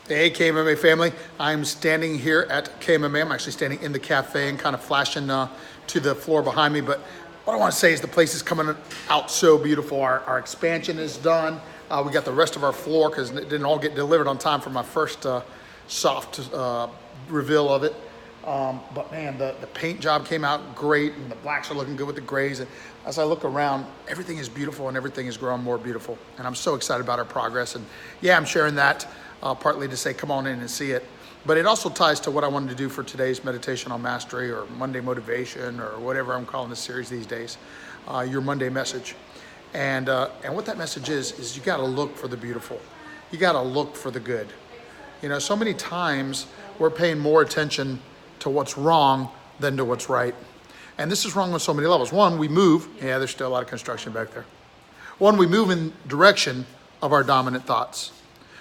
Hey, KMMA family. I'm standing here at KMMA. I'm actually standing in the cafe and kind of flashing to the floor behind me. But what I want to say is the place is coming out so beautiful. Our expansion is done. We got the rest of our floor because it didn't all get delivered on time for my first soft reveal of it. But man, the paint job came out great, and the blacks are looking good with the grays. And as I look around, everything is beautiful and everything is growing more beautiful. And I'm so excited about our progress. And yeah, I'm sharing that partly to say, come on in and see it. But it also ties to what I wanted to do for today's meditation on mastery, or Monday motivation, or whatever I'm calling this series these days, your Monday message. And what that message is you got to look for the beautiful. You got to look for the good. You know, so many times we're paying more attention to what's wrong than to what's right. And this is wrong on so many levels. One, we move. Yeah, there's still a lot of construction back there. One, we move in direction of our dominant thoughts.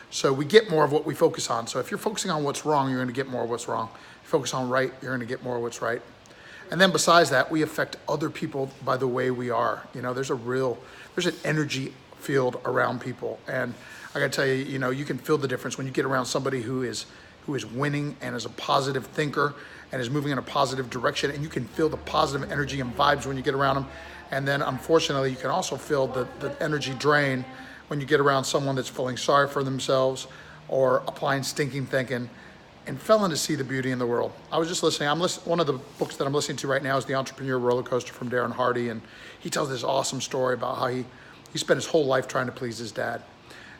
So we get more of what we focus on. So if you're focusing on what's wrong, you're going to get more of what's wrong. If you focus on right, you're going to get more of what's right. And then besides that, we affect other people by the way we are. You know, there's an energy field around people. And I got to tell you, you know, you can feel the difference when you get around somebody who is winning and is a positive thinker and is moving in a positive direction. And you can feel the positive energy and vibes when you get around them. And then unfortunately, you can also feel the energy drain when you get around someone that's feeling sorry for themselves or applying stinking thinking and failing to see the beauty in the world. I was just listening. One of the books that I'm listening to right now is The Entrepreneur Roller Coaster from Darren Hardy. And he tells this awesome story about how he spent his whole life trying to please his dad.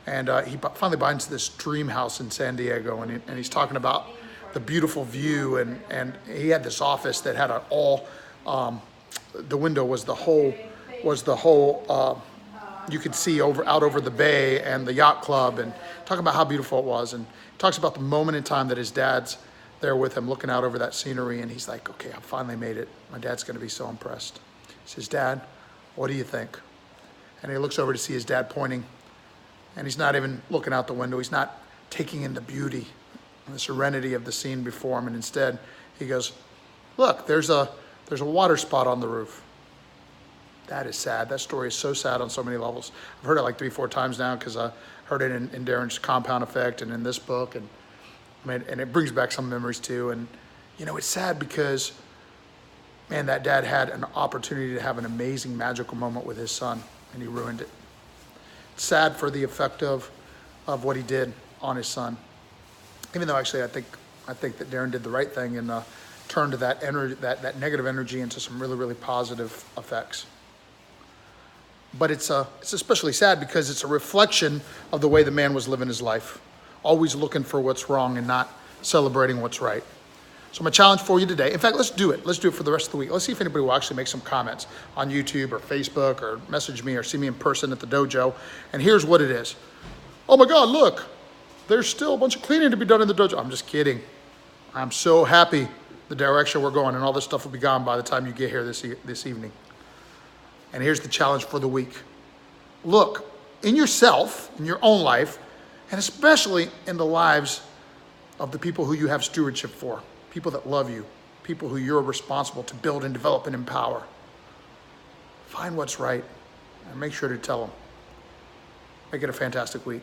And he finally buys this dream house in San Diego. And he's talking about the beautiful view. And he had this office that had the window was the whole, you could see out over the bay and the yacht club, and talking about how beautiful it was. And talks about the moment in time that his dad's there with him looking out over that scenery. And he's like, okay, I finally made it. My dad's going to be so impressed. He says, Dad, what do you think? And he looks over to see his dad pointing, and he's not even looking out the window. He's not taking in the beauty and the serenity of the scene before him. And instead he goes, look, there's a water spot on the roof. That is sad. That story is so sad on so many levels. I've heard it like 3-4 times now because I heard it in Darren's Compound Effect and in this book. And and it brings back some memories too. And, you know, it's sad because, man, that dad had an opportunity to have an amazing, magical moment with his son, and he ruined it. It's sad for the effect of what he did on his son. Even though actually I think that Darren did the right thing and turned that energy, that negative energy into some really, really positive effects. But it's especially sad because it's a reflection of the way the man was living his life, always looking for what's wrong and not celebrating what's right. So my challenge for you today, in fact, let's do it. Let's do it for the rest of the week. Let's see if anybody will actually make some comments on YouTube or Facebook or message me or see me in person at the dojo. And here's what it is. Oh my God, look, there's still a bunch of cleaning to be done in the dojo. I'm just kidding. I'm so happy the direction we're going, and all this stuff will be gone by the time you get here this evening. And here's the challenge for the week. Look in yourself, in your own life, and especially in the lives of the people who you have stewardship for, people that love you, people who you're responsible to build and develop and empower. Find what's right and make sure to tell them. Make it a fantastic week.